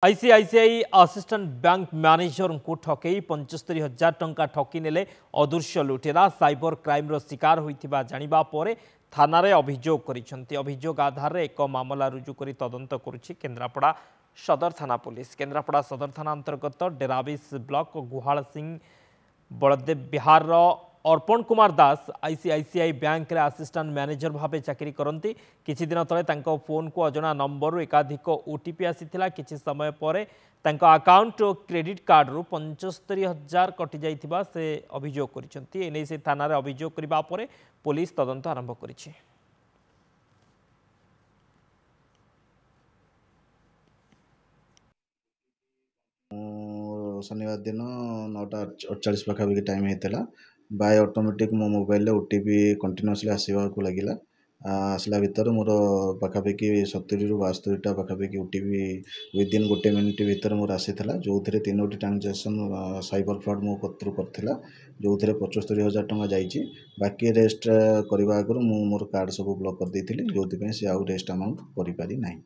ICICI assistant bank manager को ठकई 75,000 टंका ठकी नेले अदृश्य लुटेरा साइबर क्राइम रो शिकार होइथिबा जानिबा परे थाना रे अभियोग करिसंती। अभियोग आधार रे एक मामला रुजु करी तदंत करुछि केन्द्रापड़ा सदर थाना पुलिस। केन्द्रापड़ा सदर थाना अंतर्गत डेराबिस ब्लॉक गुहाल सिंह बलदेव बिहार रो अर्पण कुमार दास आईसीआईसीआई बैंक रे असिस्टेंट मैनेजर भावे चाकरी करती। किछि दिन तले तांको फोन को अजना नंबर एकाधिक ओटीपी आसीथिला। किछि समय परे तांको अकाउंट और क्रेडिट कार्ड रु 75,000 कटि जाइथिबा से अभियोग करिसंती। एनै से थाना रे अभियोग करिबा परे पुलिस तदंत आरंभ करिछि। शनिवार दिन 9:48 पाखापाखि टाइम होता बाय ऑटोमेटिक मो मोबाइल ओटीपी कंटिन्यूअसली आसवा लगिला। आसला भितर मोर पाखापाखि 70 ରୁ 72टा पाखापाखि ओटीपी विदिन गोटे मिनिट भितर मोर आसीला, जो थे 3टी ट्रांजेक्शन साइबर फ्रॉड मो कतरू करथिला, जो थे 75,000 टंका जाइए। बाकी रेस्ट करने आगु मोर कार्ड सब ब्लॉक कर देइथिली, जो से आउ रेस्ट अमाउंट करि पारि नाही।